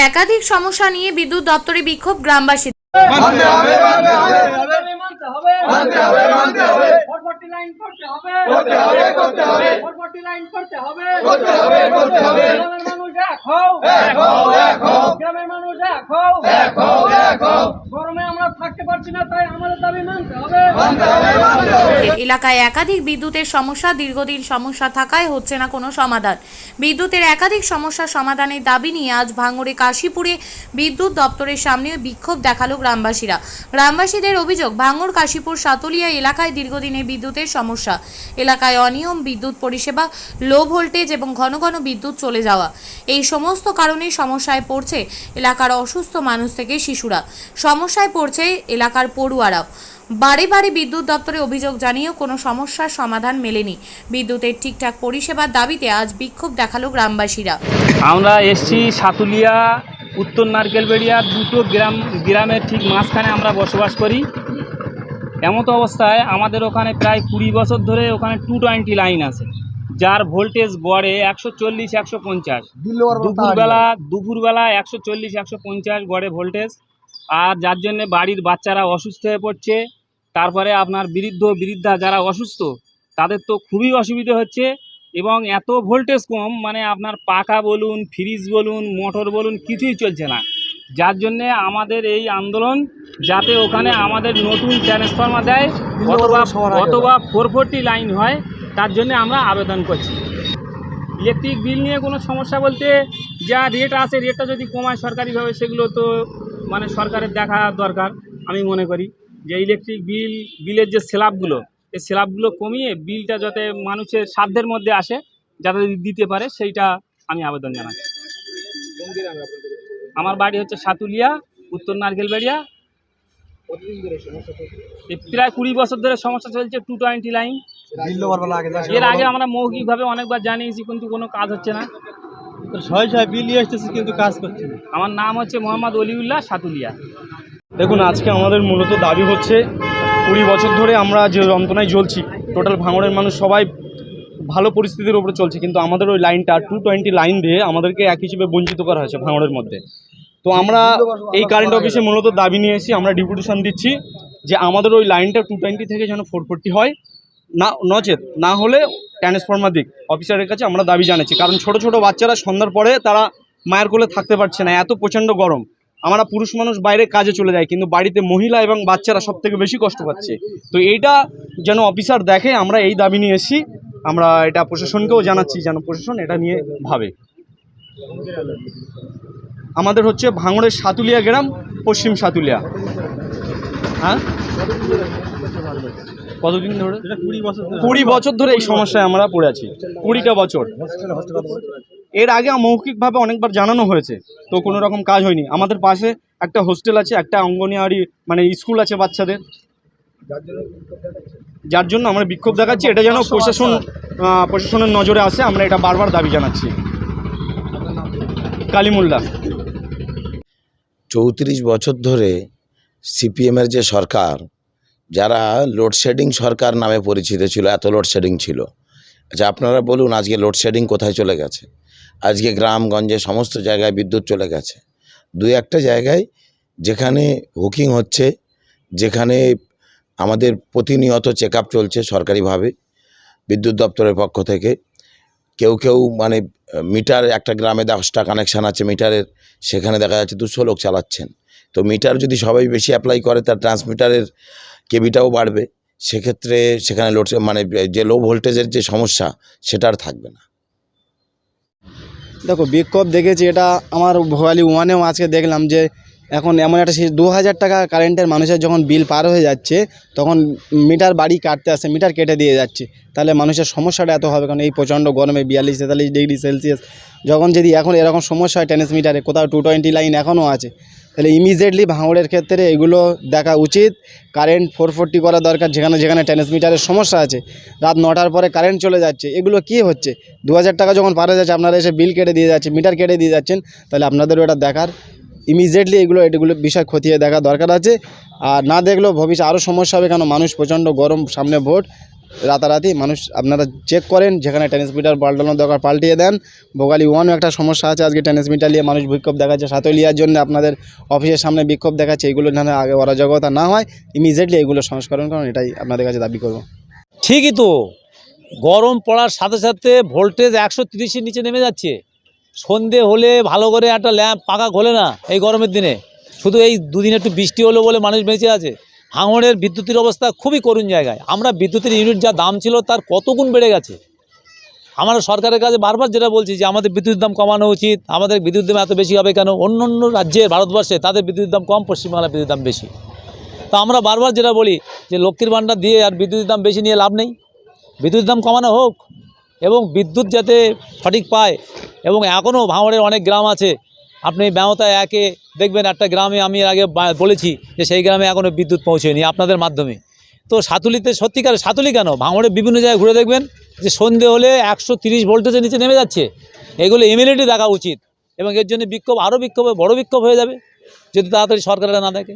একাধিক সমস্যা নিয়ে বিদ্যুৎ দপ্তরে বিক্ষোভ গ্রামবাসী। এলাকায় একাধিক বিদ্যুতের সমস্যা, দীর্ঘদিন সমস্যা থাকায় হচ্ছে না কোনো সমাধান। বিদ্যুতের একাধিক সমস্যার সমাধানের দাবি নিয়ে আজ ভাঙড়ে কাশীপুরে বিদ্যুৎ দপ্তরের সামনে বিক্ষোভ দেখালো গ্রামবাসীরা। গ্রামবাসীদের অভিযোগ, ভাঙড় কাশীপুর সাতুলিয়া এলাকায় দীর্ঘদিনের বিদ্যুতের সমস্যা। এলাকায় অনিয়ম, বিদ্যুৎ পরিষেবা, লো ভোল্টেজ এবং ঘন ঘন বিদ্যুৎ চলে যাওয়া, এই সমস্ত কারণে সমস্যায় পড়ছে এলাকার অসুস্থ মানুষ থেকে শিশুরা। সমস্যায় পড়ছে এলাকার পড়ুয়ারাও। বারে বারে বিদ্যুৎ দপ্তরে অভিযোগ জানিয়েও কোনো সমস্যার সমাধান মেলেনি। বিদ্যুতের ঠিকঠাক পরিষেবার দাবিতে আজ বিক্ষোভ দেখালো গ্রামবাসীরা। আমরা এসছি সাতুলিয়া উত্তর নারকেলবেড়িয়া, দুটো গ্রামের ঠিক মাঝখানে আমরা বসবাস করি। এমতো অবস্থায় আমাদের ওখানে প্রায় 20 বছর ধরে ওখানে 220 লাইন আছে, যার ভোল্টেজ গড়ে 140-150। দুপুরবেলা 140-150 গড়ে ভোল্টেজ, আর যার জন্যে বাড়ির বাচ্চারা অসুস্থ হয়ে পড়ছে। তারপরে আপনার বৃদ্ধা যারা অসুস্থ তাদের তো খুবই অসুবিধে হচ্ছে। এবং এত ভোল্টেজ কম, মানে আপনার পাখা বলুন, ফ্রিজ বলুন, মোটর বলুন, কিছুই চলছে না। যার জন্যে আমাদের এই আন্দোলন, যাতে ওখানে আমাদের নতুন ট্রান্সফরমার দেয় অথবা 440 লাইন হয়, তার জন্য আমরা আবেদন করছি। ইলেকট্রিক বিল নিয়ে কোনো সমস্যা বলতে, যা রেট আছে রেটটা যদি কমায় সরকারিভাবে, সেগুলো তো মানে সরকারের দেখা দরকার। আমি মনে করি যে ইলেকট্রিক বিলের যে স্ল্যাবগুলো, এই স্ল্যাবগুলো কমিয়ে বিলটা যাতে মানুষের সাধ্যের মধ্যে আসে, যাতে দিতে পারে, সেইটা আমি আবেদন জানাচ্ছি। আমার বাড়ি হচ্ছে সাতুলিয়া, উত্তর নারকেলবেড়িয়া। প্রায় 20 বছর ধরে সমস্যা চলছে, 220 লাইন। এর আগে আমরা মৌখিকভাবে অনেকবার জানিয়েছি, কিন্তু কোনো কাজ হচ্ছে না। বিল আসতেছে কিন্তু কাজ করছে না। আমার নাম হচ্ছে মোহাম্মদ অলিউল্লাহ, সাতুলিয়া। দেখুন, আজকে আমাদের মূলত দাবি হচ্ছে, 20 বছর ধরে আমরা যে যন্ত্রণায় জ্বলছি, টোটাল ভাঙড়ের মানুষ সবাই ভালো পরিস্থিতির উপরে চলছে, কিন্তু আমাদের ওই লাইনটা 220 লাইন দিয়ে আমাদেরকে এক হিসেবে বঞ্চিত করা হয়েছে ভাঙড়ের মধ্যে। তো আমরা এই কারেন্ট অফিসে মূলত দাবি নিয়ে এসেছি, আমরা ডেপুটেশন দিচ্ছি যে আমাদের ওই লাইনটা 220 থেকে যেন 440 হয়, নচেত না হলে ট্রান্সফরমার দিক অফিসারের কাছে আমরা দাবি জানাচ্ছি। কারণ ছোট ছোট বাচ্চারা সন্ধ্যার পরে তারা মায়ের কোলে থাকতে পারছে না, এত প্রচণ্ড গরম। আমরা পুরুষ মানুষ বাইরে কাজে চলে যাই, কিন্তু বাড়িতে মহিলা এবং বাচ্চারা সব থেকে বেশি কষ্ট পাচ্ছে। তো এইটা যেন অফিসার দেখে, আমরা এই দাবি নিয়ে এসেছি। আমরা এটা প্রশাসনকেও জানাচ্ছি, যেন প্রশাসন এটা নিয়ে ভাবে। আমাদের হচ্ছে ভাঙড়ের সাতুলিয়া গ্রাম, পশ্চিম সাতুলিয়া। হ্যাঁ, কতদিন ধরে? 20 বছর ধরে এই সমস্যায় আমরা পড়ে আছি, 20টা বছর। এর আগে মৌখিকভাবে অনেকবার জানানো হয়েছে, তো কোনো রকম কাজ হয়নি। আমাদের পাশে একটা হোস্টেল আছে, একটা অঙ্গনওয়াড়ি মানে স্কুল আছে বাচ্চাদের, যার জন্য আমরা বিক্ষোভ দেখাচ্ছি। এটা যেন প্রশাসনের নজরে আসে, আমরা এটা বারবার দাবি জানাচ্ছি। কালিমুল্লাহ। 34 বছর ধরে সিপিএমের যে সরকার, যারা লোডশেডিং সরকার নামে পরিচিত ছিল, এত লোডশেডিং ছিল। আচ্ছা, আপনারা বলুন, আজকে লোডশেডিং কোথায় চলে গেছে? আজকে গ্রামগঞ্জে সমস্ত জায়গায় বিদ্যুৎ চলে গেছে। 2-1টা জায়গায় যেখানে হুকিং হচ্ছে, যেখানে আমাদের প্রতিনিয়ত চেক আপ চলছে সরকারিভাবে বিদ্যুৎ দপ্তরের পক্ষ থেকে। কেউ মানে মিটার, একটা গ্রামে 10টা কানেকশান আছে মিটারের, সেখানে দেখা যাচ্ছে 200 লোক চালাচ্ছেন। তো মিটার যদি সবাই বেশি অ্যাপ্লাই করে, তার ট্রান্সমিটারের কেবিটাও বাড়বে, সেক্ষেত্রে সেখানে মানে যে লো ভোল্টেজের যে সমস্যা, সেটা আর থাকবে না। দেখো, বিক্ষোভ দেখেছি, এটা আমার ভোগালী 1-এও আজকে দেখলাম যে এখন এমন একটা 2000 টাকা কারেন্টের মানুষের যখন বিল পার হয়ে যাচ্ছে, তখন মিটার বাড়ি কাটতে আসে, মিটার কেটে দিয়ে যাচ্ছে। তাহলে মানুষের সমস্যাটা এত হবে, কারণ এই প্রচণ্ড গরমে 42-43 ডিগ্রি সেলসিয়াস যখন যদি এখন এরকম সমস্যা হয় ট্রান্সমিটারে, কোথাও 220 লাইন এখনও আছে, তাহলে ইমিডিয়েটলি ভাঙড়ের ক্ষেত্রে এগুলো দেখা উচিত। কারেন্ট 440 করা দরকার, যেখানে যেখানে ট্রান্সমিটারের সমস্যা আছে। রাত 9টার পরে কারেন্ট চলে যাচ্ছে, এগুলো কি হচ্ছে? 2000 টাকা যখন পার হয়ে যাচ্ছে, আপনারা এসে বিল কেটে দিয়ে যাচ্ছে, মিটার কেটে দিয়ে যাচ্ছেন। তাহলে আপনাদেরও এটা দেখার, ইমিডিয়েটলি এগুলো বিষয় খতিয়ে দেখা দরকার আছে। আর না দেখলেও ভবিষ্যতে আরও সমস্যা হবে, কেন মানুষ প্রচণ্ড গরম, সামনে ভোট, রাতারাতি মানুষ আপনারা চেক করেন, যেখানে ট্রান্সমিটার পাল্টানোর দরকার পাল্টিয়ে দেন। ভোগালী 1 একটা সমস্যা আছে, আজকে ট্রান্সমিটার নিয়ে মানুষ বিক্ষোভ দেখাচ্ছে, সাতলিয়ার জন্য আপনাদের অফিসের সামনে বিক্ষোভ দেখাচ্ছে। এইগুলো যেন আগে অরাজকতা না হয়, ইমিডিয়েটলি এগুলো সংস্করণ করুন, এটাই আপনাদের কাছে দাবি করব। ঠিকই তো, গরম পড়ার সাথে সাথে ভোল্টেজ 130-এর নিচে নেমে যাচ্ছে। সন্ধে হলে ভালো করে একটা ল্যাম্প পাখা খোলে না এই গরমের দিনে, শুধু এই দুদিন একটু বৃষ্টি হলো বলে মানুষ বেঁচে আছে। ভাঙড়ের বিদ্যুতের অবস্থা খুবই করুণ জায়গায়। আমরা বিদ্যুতের ইউনিট যা দাম ছিল তার কত গুণ বেড়ে গেছে। আমরা সরকারের কাছে বারবার যেটা বলছি যে আমাদের বিদ্যুতের দাম কমানো উচিত, আমাদের বিদ্যুতের দাম এত বেশি হবে কেন? অন্য অন্য রাজ্যে ভারতবর্ষে তাদের বিদ্যুতের দাম কম, পশ্চিমবাংলার বিদ্যুতের দাম বেশি। তো আমরা বারবার যেটা বলি যে লক্ষ্মীর ভাণ্ডার দিয়ে আর বিদ্যুতের দাম বেশি নিয়ে লাভ নেই, বিদ্যুতের দাম কমানো হোক এবং বিদ্যুৎ যাতে সঠিক পায়। এবং এখনও ভাঙড়ের অনেক গ্রাম আছে, আপনি ব্যাহতায় একে দেখবেন একটা গ্রামে, আমি এর আগে বলেছি যে সেই গ্রামে এখনও বিদ্যুৎ পৌঁছয়নি আপনাদের মাধ্যমে। তো সাতুলিতে সত্যিকার, সাতুলি কেন, ভাঙড়ে বিভিন্ন জায়গায় ঘুরে দেখবেন যে সন্ধে হলে 130 ভোল্টেজের নিচে নেমে যাচ্ছে। এগুলো ইমিডিয়েটলি দেখা উচিত এবং এর জন্য বিক্ষোভ, আরও বিক্ষোভ, বড় বিক্ষোভ হয়ে যাবে যদি তাড়াতাড়ি সরকারেরা না দেখে।